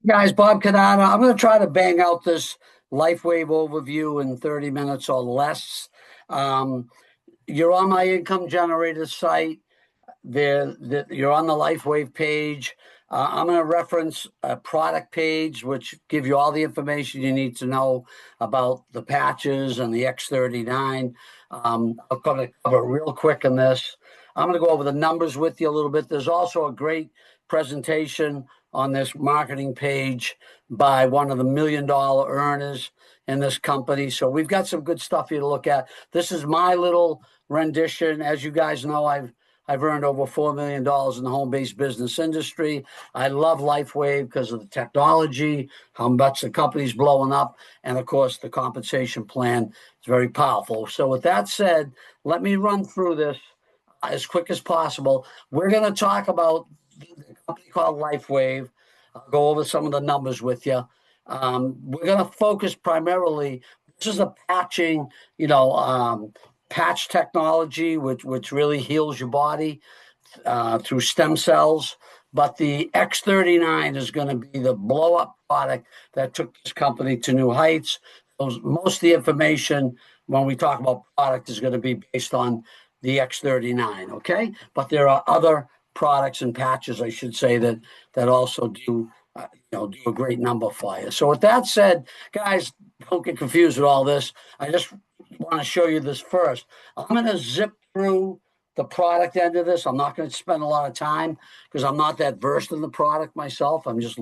Guys, Bob Canada. I'm going to try to bang out this Lifewave overview in 30 minutes or less. Um, you're on my income generator site. You're on the Lifewave page. I'm going to reference a product page, which give you all the information you need to know about the patches and the X39. I'm going to cover real quick in this. I'm going to go over the numbers with you a little bit. There's also a great presentation on this marketing page by one of the $1 million earners in this company. So we've got some good stuff here to look at. This is my little rendition. As you guys know, I've earned over $4 million in the home-based business industry. I love Lifewave because of the technology, how much the company's blowing up, and of course, the compensation plan is very powerful. So with that said, let me run through this as quick as possible. We're going to talk about the company called Lifewave. I'll go over some of the numbers with you. We're going to focus primarily. This is a patching, patch technology, which really heals your body through stem cells. But the X39 is going to be the blow up product that took this company to new heights. Most of the information when we talk about product is going to be based on the X39. Okay, but there are other products and patches, I should say, that also do a great number for you. So with that said, guys, don't get confused with all this. I just want to show you this first. I'm going to zip through the product end of this. I'm not going to spend a lot of time because I'm not that versed in the product myself. I'm just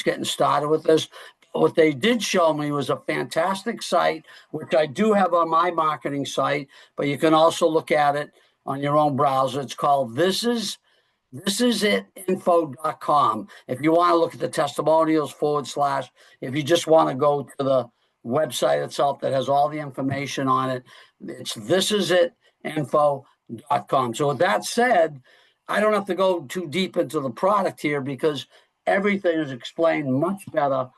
getting started with this. But what they did show me was a fantastic site, which I do have on my marketing site, but you can also look at it on your own browser. It's called thisisItinfo.com. If you want to look at the testimonials / if you just want to go to the website itself that has all the information on it, it's thisisitinfo.com. So with that said, I don't have to go too deep into the product here because everything is explained much better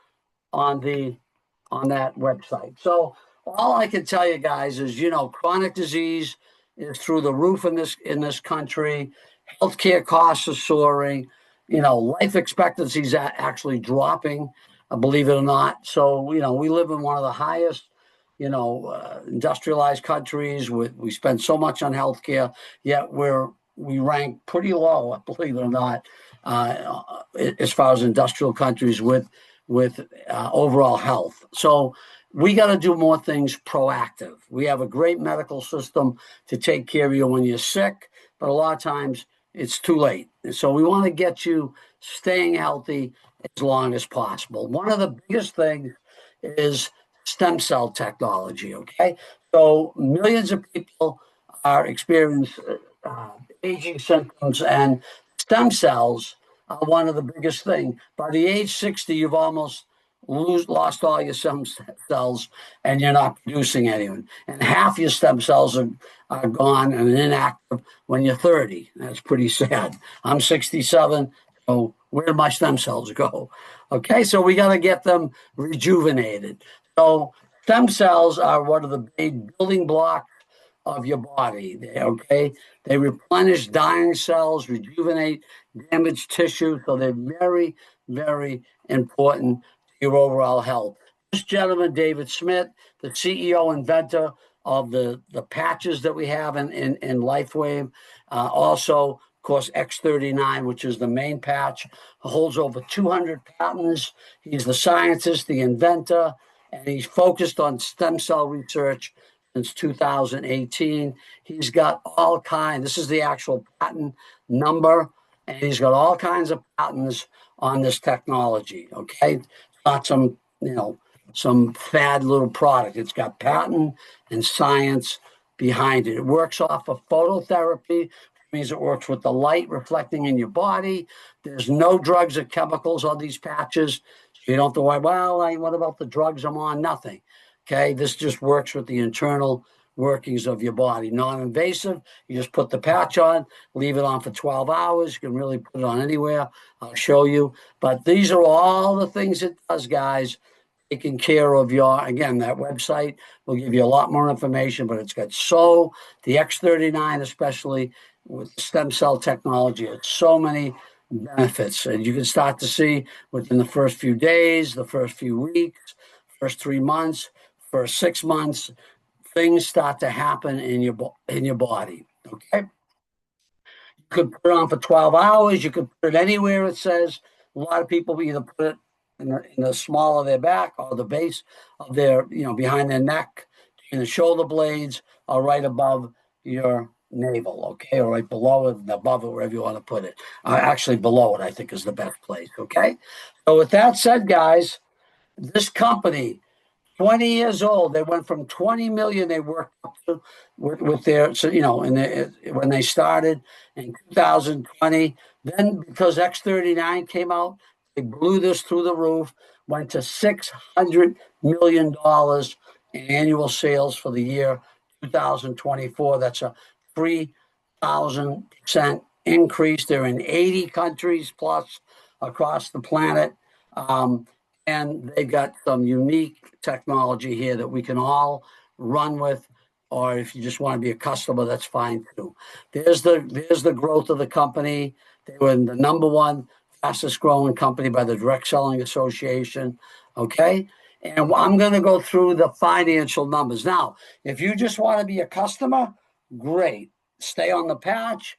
on that website. So all I can tell you guys is, chronic disease is through the roof in this country. Healthcare costs are soaring. Life expectancy is actually dropping, believe it or not. So, we live in one of the highest, industrialized countries. We spend so much on healthcare, yet we rank pretty low, believe it or not, as far as industrial countries with overall health. So we got to do more things proactive. We have a great medical system to take care of you when you're sick, but a lot of times it's too late. So we want to get you staying healthy as long as possible. One of the biggest things is stem cell technology. Okay, so millions of people are experiencing aging symptoms, and stem cells are one of the biggest things. By the age 60, you've almost lost all your stem cells and you're not producing anyone. And half your stem cells are gone and inactive when you're 30. That's pretty sad. I'm 67, so where did my stem cells go? Okay, so we got to get them rejuvenated. So stem cells are one of the big building blocks of your body. They replenish dying cells, rejuvenate damaged tissue. So they're very, very important to your overall health. This gentleman, David Smith, the CEO inventor of the patches that we have in Lifewave, also, of course, X39, which is the main patch, holds over 200 patents. He's the scientist, the inventor, and he's focused on stem cell research since 2018. He's got all kinds. This is the actual patent number, and he's got all kinds of patents on this technology. Okay, it's not some fad little product. It's got patent and science behind it. It works off of phototherapy, which means it works with the light reflecting in your body. There's no drugs or chemicals on these patches, so you don't have to worry. Well, what about the drugs I'm on? Nothing. Okay, this just works with the internal workings of your body. Non-invasive. You just put the patch on, leave it on for 12 hours. You can really put it on anywhere. I'll show you. But these are all the things it does, guys. Taking care of again, that website will give you a lot more information, but it's got the X39, especially with stem cell technology, it's so many benefits. And you can start to see within the first few days, the first few weeks, first 3 months, first 6 months, things start to happen in your body. Okay. You could put it on for 12 hours. You could put it anywhere. It says a lot of people either put it in the small of their back or the base of their, behind their neck, in the shoulder blades, or right above your navel, okay, or right below it, above it, wherever you want to put it. Actually, below it, I think, is the best place, okay? So, with that said, guys, this company, 20 years old. They went from 20 million they worked up to with their, so, when they started in 2020. Then because X39 came out, they blew this through the roof, went to $600 million in annual sales for the year 2024. That's a 3,000% increase. They're in 80 countries plus across the planet. And they got some unique technology here that we can all run with, or if you just want to be a customer, that's fine too. There's the growth of the company. They were the number one fastest growing company by the Direct Selling Association. Okay. And I'm going to go through the financial numbers. Now, if you just want to be a customer, great. Stay on the patch,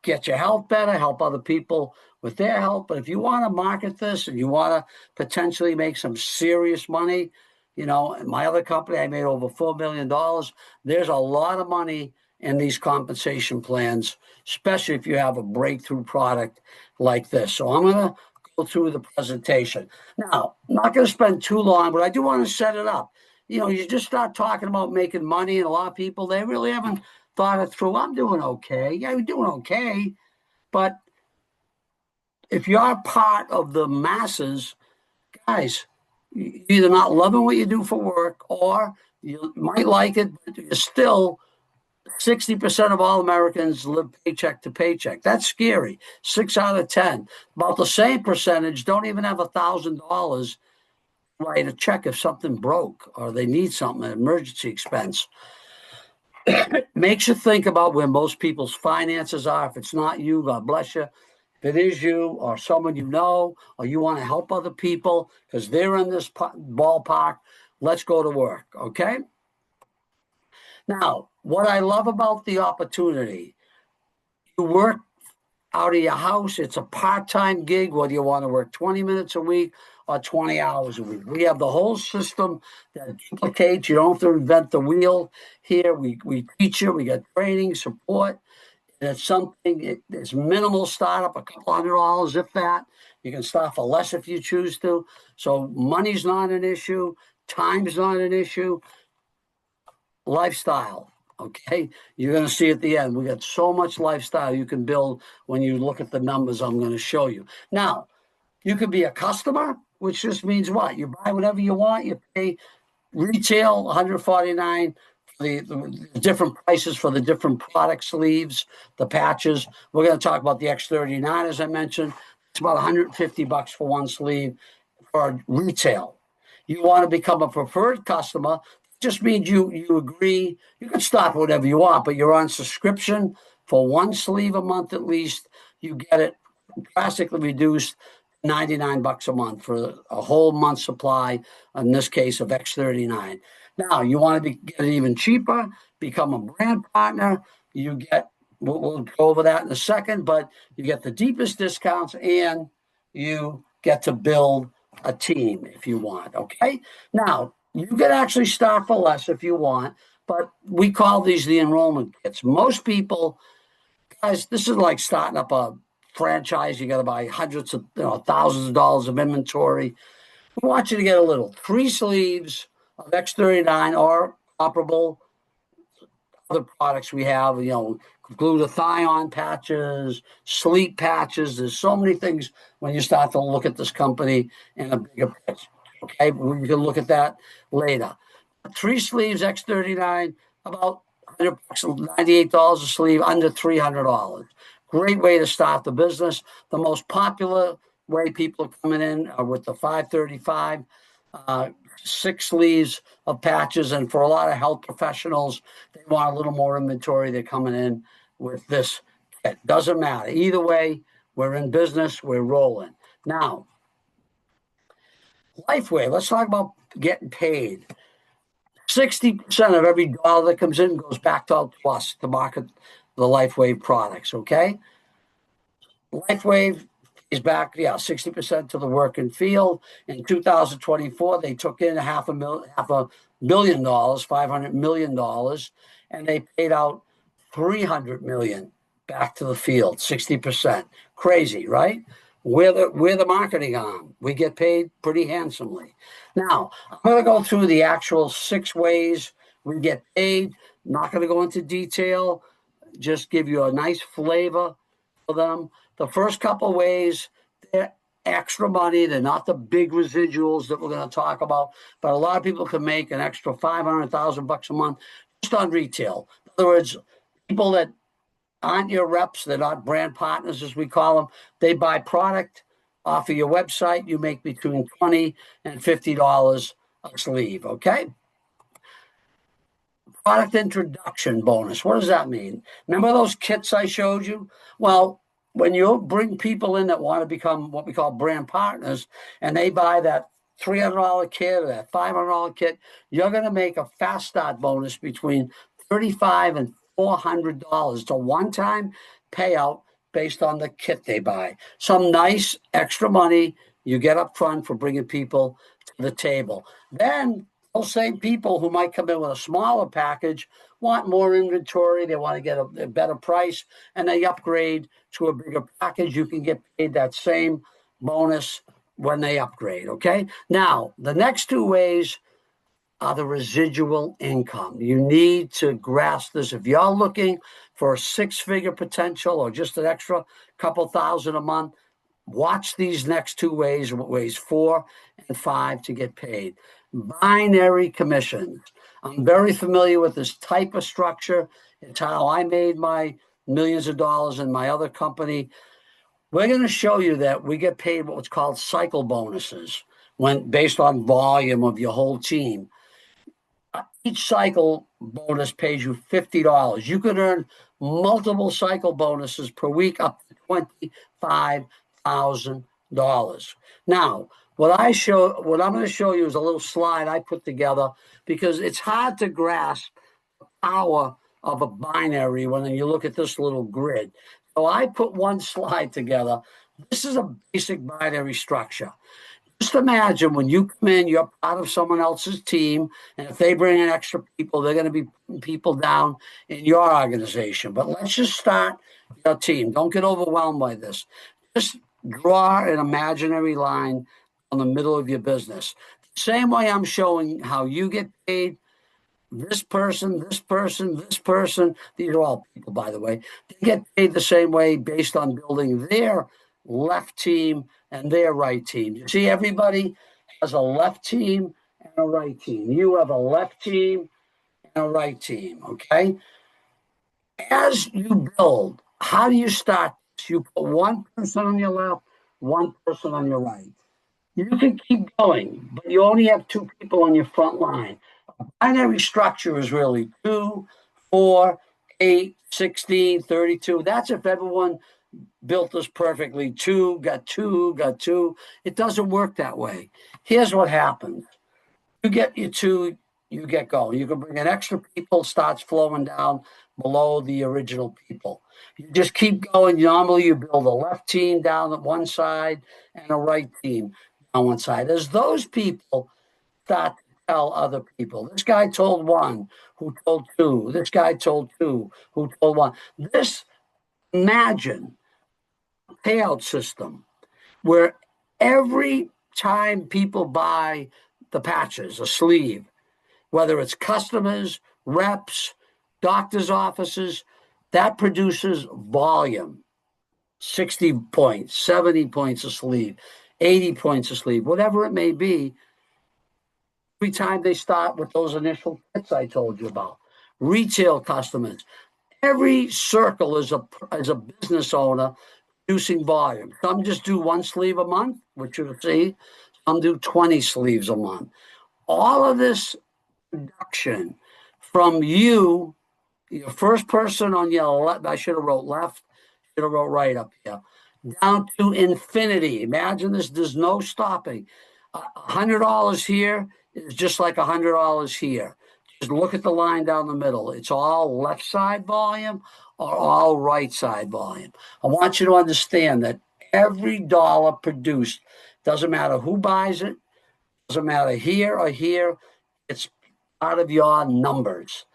get your health better, help other people with their health. But if you want to market this and you want to potentially make some serious money, in my other company, I made over $4 million. There's a lot of money in these compensation plans, especially if you have a breakthrough product like this. So I'm going to go through the presentation. Now, I'm not going to spend too long, but I do want to set it up. You just start talking about making money, and a lot of people, they really haven't thought it through. I'm doing okay. Yeah, we're doing okay. But if you're part of the masses, guys, you're either not loving what you do for work, or you might like it, but you're still 60% of all Americans live paycheck to paycheck. That's scary. 6 out of 10. About the same percentage don't even have $1,000 write a check if something broke or they need something, an emergency expense. Makes you think about where most people's finances are. If it's not you, God bless you. If it is you or someone you know, or you want to help other people because they're in this ballpark, let's go to work, okay? Now, what I love about the opportunity, you work out of your house. It's a part-time gig, whether you want to work 20 minutes a week or 20 hours a week. We have the whole system that duplicates. You don't have to invent the wheel here. We teach you. We got training, support. And it's something, it's minimal startup, a couple $100, if that. You can start for less if you choose to. So money's not an issue. Time's not an issue. Lifestyle. Okay, you're going to see at the end. We got so much lifestyle you can build when you look at the numbers I'm going to show you. Now, you could be a customer, which just means what? You buy whatever you want. You pay retail $149 for the different prices for the different product sleeves, the patches. We're going to talk about the X39, as I mentioned. It's about $150 for one sleeve for retail. You want to become a preferred customer, just means you agree. You can stop whatever you want, but you're on subscription for one sleeve a month at least. You get it drastically reduced, $99 a month for a whole month supply, in this case of X39. Now, you want to get it even cheaper, become a brand partner. You get, we'll go over that in a second, but you get the deepest discounts and you get to build a team if you want, okay? Now, you can actually start for less if you want, but we call these the enrollment kits. Most people, guys, this is like starting up a franchise. You got to buy hundreds of, thousands of dollars of inventory. We want you to get a little 3 sleeves of X39 or comparable other products we have, glutathione patches, sleep patches. There's so many things when you start to look at this company in a bigger picture. Okay, we can look at that later. 3 sleeves, X39, about $100, $98 a sleeve, under $300. Great way to start the business. The most popular way people are coming in are with the 535, 6 sleeves of patches. And for a lot of health professionals, they want a little more inventory. They're coming in with this kit. Doesn't matter. Either way, We're in business. We're rolling. Now, Lifewave, let's talk about getting paid. 60% of every dollar that comes in goes back to us to market the Lifewave products, okay? Lifewave is back, 60% to the working field. In 2024, they took in $500 million, $500 million, and they paid out $300 million back to the field, 60%. Crazy, right? We're the marketing arm. We get paid pretty handsomely. Now, I'm going to go through the actual 6 ways we get paid. Not going to go into detail, just give you a nice flavor for them. The first couple ways, they're extra money. They're not the big residuals that we're going to talk about, but a lot of people can make an extra $500,000 a month just on retail. In other words, people that aren't your reps, they're not brand partners, as we call them. They buy product off of your website. You make between $20 and $50 a sleeve, okay? Product introduction bonus. What does that mean? Remember those kits I showed you? Well, when you bring people in that want to become what we call brand partners, and they buy that $300 kit or that $500 kit, you're going to make a fast start bonus between $35 and $400. It's a one-time payout based on the kit they buy. Some nice extra money you get up front for bringing people to the table. Then those same people who might come in with a smaller package want more inventory. They want to get a better price, and they upgrade to a bigger package. You can get paid that same bonus when they upgrade, okay? Now, the next 2 ways are the residual income. You need to grasp this. If you're looking for a 6-figure potential or just an extra couple thousand a month, watch these next 2 ways, ways 4 and 5 to get paid. Binary commissions. I'm very familiar with this type of structure. It's how I made my millions of dollars in my other company. We're going to show you that we get paid what's called cycle bonuses when based on volume of your whole team. Each cycle bonus pays you $50. You can earn multiple cycle bonuses per week up to $25,000. Now, what I'm going to show you is a little slide I put together because it's hard to grasp the power of a binary when you look at this little grid. So I put one slide together. This is a basic binary structure. Just imagine when you come in, you're part of someone else's team, and if they bring in extra people, they're going to be putting people down in your organization. But let's just start your team. Don't get overwhelmed by this. Just draw an imaginary line on the middle of your business. Same way I'm showing how you get paid, this person, this person, this person, these are all people, by the way, they get paid the same way based on building their left team and their right team. You see, everybody has a left team and a right team. You have a left team and a right team, okay? As you build, how do you start? You put one person on your left, one person on your right. You can keep going, but you only have 2 people on your front line. A binary structure is really 2, 4, 8, 16, 32. That's if everyone built this perfectly. 2, got 2, got 2. It doesn't work that way. Here's what happens. You get your 2, you get going. You can bring in extra people, starts flowing down below the original people. You just keep going. Normally, you build a left team down at one side and a right team on one side. As those people start to tell other people, this guy told 1, who told 2. This guy told 2, who told 1. This, imagine a payout system where every time people buy the patches, a sleeve, whether it's customers, reps, doctor's offices, that produces volume. 60 points, 70 points a sleeve, 80 points a sleeve, whatever it may be, every time they start with those initial kits I told you about. Retail customers, every circle is a business owner producing volume. Some just do 1 sleeve a month, which you'll see. Some do 20 sleeves a month. All of this production from you, your first person on your left, I should have wrote left, should have wrote right up here. down to infinity. Imagine this, there's no stopping. $100 here is just like $100 here. Just look at the line down the middle. It's all left side volume or all right side volume. I want you to understand that every dollar produced, doesn't matter who buys it, doesn't matter here or here, it's out of your numbers.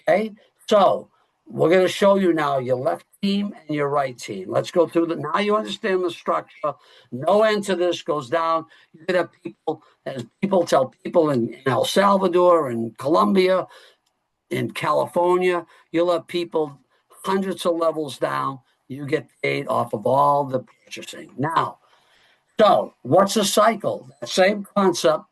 Okay, so we're going to show you now your left team and your right team. Let's go through the. Now you understand the structure. No end to this goes down. You could have people, as people tell people in El Salvador and Colombia, in California, you'll have people hundreds of levels down. You get paid off of all the purchasing. Now, so what's a cycle? Same concept.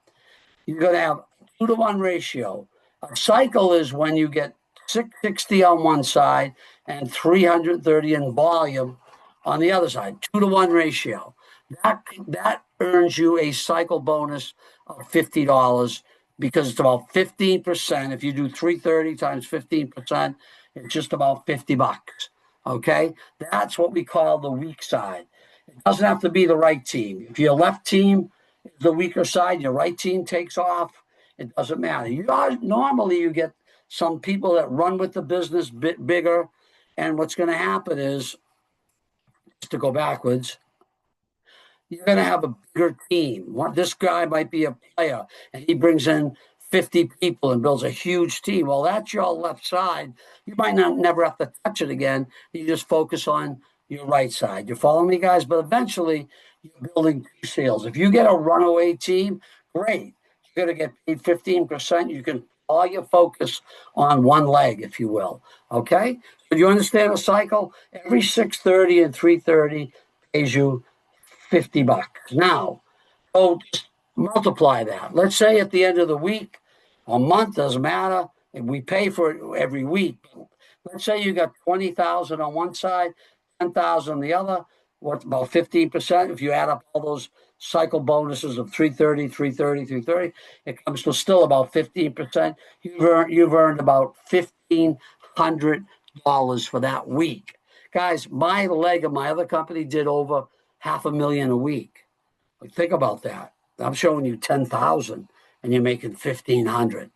You're going to have a 2-to-1 ratio. A cycle is when you get 660 on one side and 330 in volume on the other side. 2-to-1 ratio. That earns you a cycle bonus of $50 because it's about 15%. If you do 330 times 15%, it's just about $50. Okay, that's what we call the weak side. It doesn't have to be the right team. If your left team is the weaker side, your right team takes off. It doesn't matter. Normally you get some people that run with the business bit bigger, and what's going to happen is, just to go backwards, you're going to have a bigger team. This guy might be a player, and he brings in 50 people and builds a huge team. Well, that's your left side. You might not never have to touch it again. You just focus on your right side. You follow me, guys? But eventually, you're building two sales. If you get a runaway team, great. You're going to get paid 15%. You can all your focus on one leg, if you will. Okay? So you understand the cycle? Every 630 and 330 pays you $50. Now, so just multiply that. Let's say at the end of the week, a month, doesn't matter. And we pay for it every week. Let's say you got 20,000 on one side, 10,000 on the other. What's about 15%? If you add up all those cycle bonuses of 330, 330, 330, it comes to still about 15%. You've earned about $1,500 for that week. Guys, my leg of my other company did over $500,000 a week. Think about that. I'm showing you 10,000 and you're making 1,500.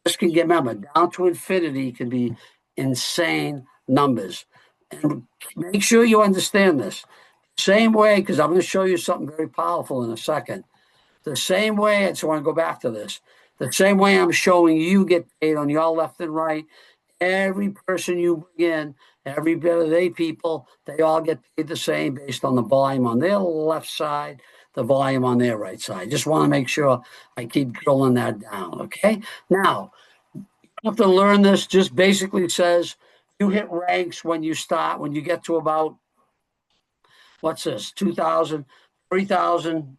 This can get, remember, down to infinity can be insane numbers. And make sure you understand this. Same way, because I'm going to show you something very powerful in a second. The same way, I just want to go back to this. The same way I'm showing you get paid on your left and right, every person you bring in, every bit of they people, they all get paid the same based on the volume on their left side, the volume on their right side. Just want to make sure I keep drilling that down, okay? Now, you have to learn this. Just basically says you hit ranks when you start, when you get to about, what's this, 2,000, 3,000, you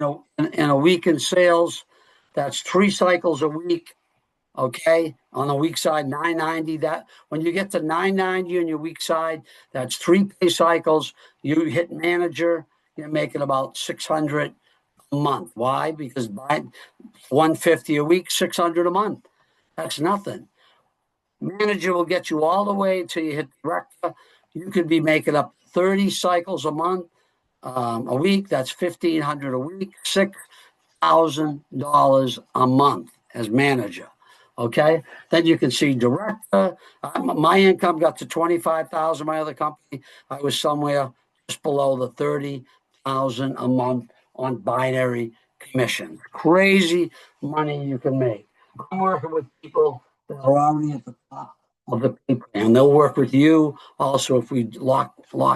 know, in a week in sales. That's 3 cycles a week. Okay, on the weak side, 990. That when you get to 990 on your weak side, that's 3 pay cycles. You hit manager, you're making about 600 a month. Why? Because by 150 a week, 600 a month. That's nothing. Manager will get you all the way until you hit director. You could be making up 30 cycles a month, a week. That's 1,500 a week, $6,000 a month as manager. Okay, then you can see director. My income got to 25,000. My other company, I was somewhere just below the 30,000 a month on binary commission. Crazy money you can make. I'm working with people that are already at the top of the pay plan. They'll work with you also if we lock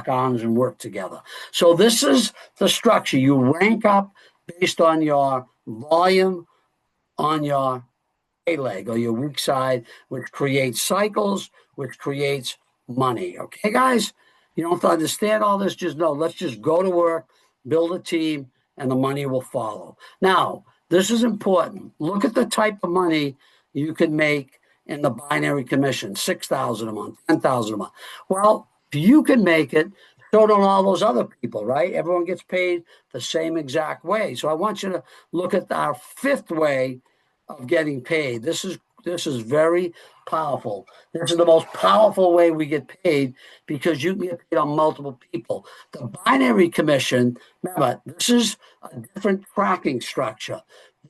arms and work together. So this is the structure. You rank up based on your volume on your pay leg or your weak side, which creates cycles, which creates money. Okay, guys? You don't have to understand all this. Just know, let's just go to work, build a team, and the money will follow. Now, this is important. Look at the type of money you can make in the binary commission, 6,000 a month, 10,000 a month. Well, if you can make it, so don't all those other people, right? Everyone gets paid the same exact way. So I want you to look at our 5th way of getting paid. This is This is very powerful. This is the most powerful way we get paid because you can get paid on multiple people. The binary commission, remember, this is a different tracking structure.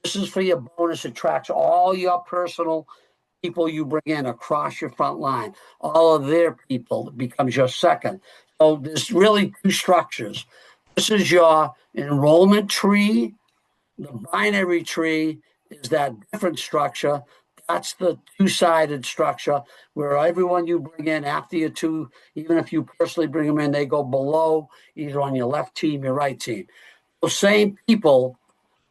This is for your bonus. It tracks all your personal people you bring in across your front line. All of their people becomes your second. So there's really two structures. This is your enrollment tree. The binary tree is that different structure. That's the two-sided structure where everyone you bring in after your two, even if you personally bring them in, they go below either on your left team, your right team. Those same people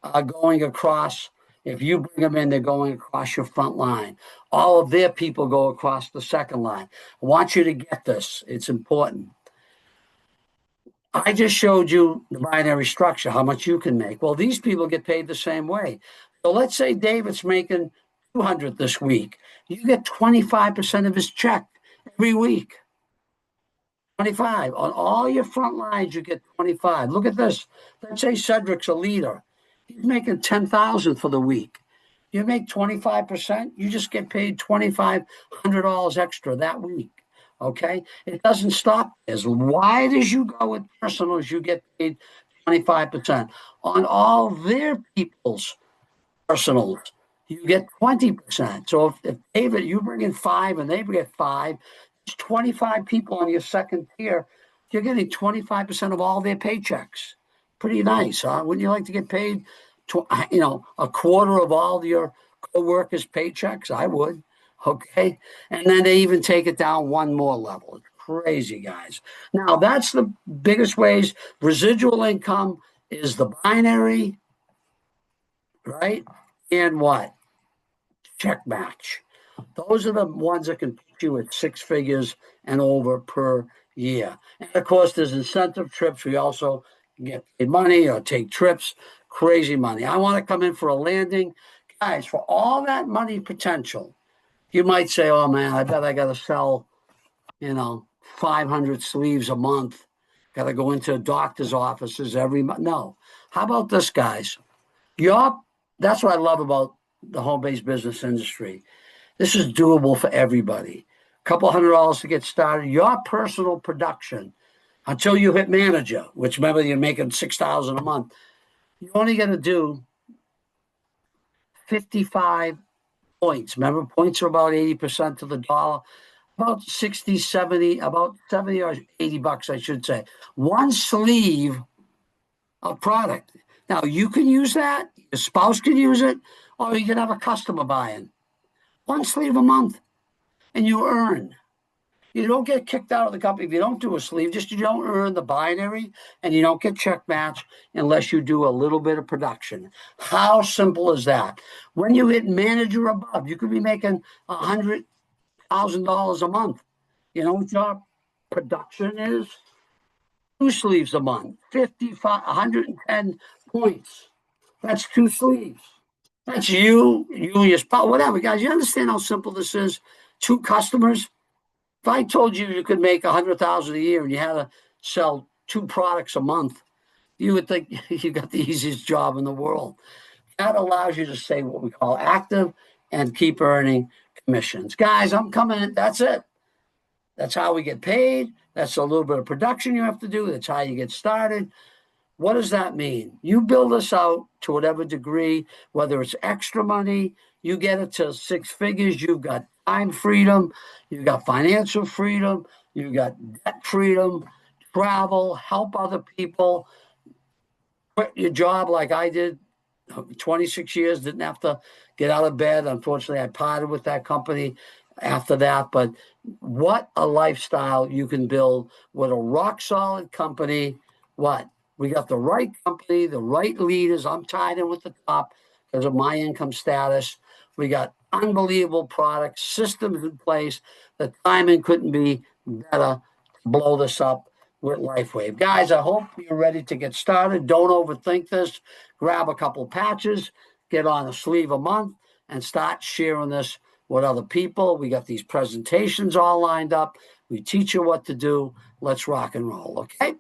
are going across. If you bring them in, they're going across your front line. All of their people go across the second line. I want you to get this. It's important. I just showed you the binary structure, how much you can make. Well, these people get paid the same way. So let's say David's making 200 this week. You get 25% of his check every week. 25. On all your front lines, you get 25. Look at this. Let's say Cedric's a leader. He's making 10,000 for the week. You make 25%, you just get paid $2,500 extra that week. Okay? It doesn't stop. As wide as you go with personals, you get paid 25%. On all their people's personals, you get 20%. So if David, you bring in 5 and they get 5, it's 25 people on your second tier. You're getting 25% of all their paychecks. Pretty nice, huh? Wouldn't you like to get paid, a quarter of all your co-workers' paychecks? I would. Okay. And then they even take it down one more level. It's crazy, guys. Now, that's the biggest ways. Residual income is the binary, right? And what? Check match. Those are the ones that can put you at 6 figures and over per year. And of course, there's incentive trips. We also get paid money or take trips. Crazy money. I want to come in for a landing. Guys, for all that money potential, you might say, oh man, I bet I got to sell, 500 sleeves a month. Got to go into doctor's offices every month. No. How about this, guys? That's what I love about the home-based business industry. This is doable for everybody. A couple $100 to get started. Your personal production, until you hit manager, which remember you're making $6,000 a month, you're only going to do 55 points. Remember, points are about 80% to the dollar. About 60, 70, about 70 or 80 bucks, I should say. One sleeve of product. Now, you can use that. Your spouse can use it, or you can have a customer buying. One sleeve a month, and you earn. You don't get kicked out of the company if you don't do a sleeve. Just you don't earn the binary, and you don't get check match unless you do a little bit of production. How simple is that? When you hit manager above, you could be making $100,000 a month. You know what your production is? 2 sleeves a month, 55, 110 points. That's 2 sleeves. That's you and your spouse, whatever. Guys, you understand how simple this is? 2 customers. If I told you could make $100,000 a year and you had to sell 2 products a month, you would think you got the easiest job in the world. That allows you to stay what we call active and keep earning commissions. Guys, I'm coming in. That's it. That's how we get paid. That's a little bit of production you have to do. That's how you get started. What does that mean? You build this out to whatever degree, whether it's extra money, you get it to 6 figures, you've got time freedom, you've got financial freedom, you've got debt freedom, travel, help other people, quit your job like I did 26 years, didn't have to get out of bed. Unfortunately, I parted with that company after that. But what a lifestyle you can build with a rock solid company. What? We got the right company, the right leaders. I'm tied in with the top because of my income status. We got unbelievable products, systems in place. The timing couldn't be better to blow this up with Lifewave. Guys, I hope you're ready to get started. Don't overthink this. Grab a couple patches, get on a sleeve a month, and start sharing this with other people. We got these presentations all lined up. We teach you what to do. Let's rock and roll, okay?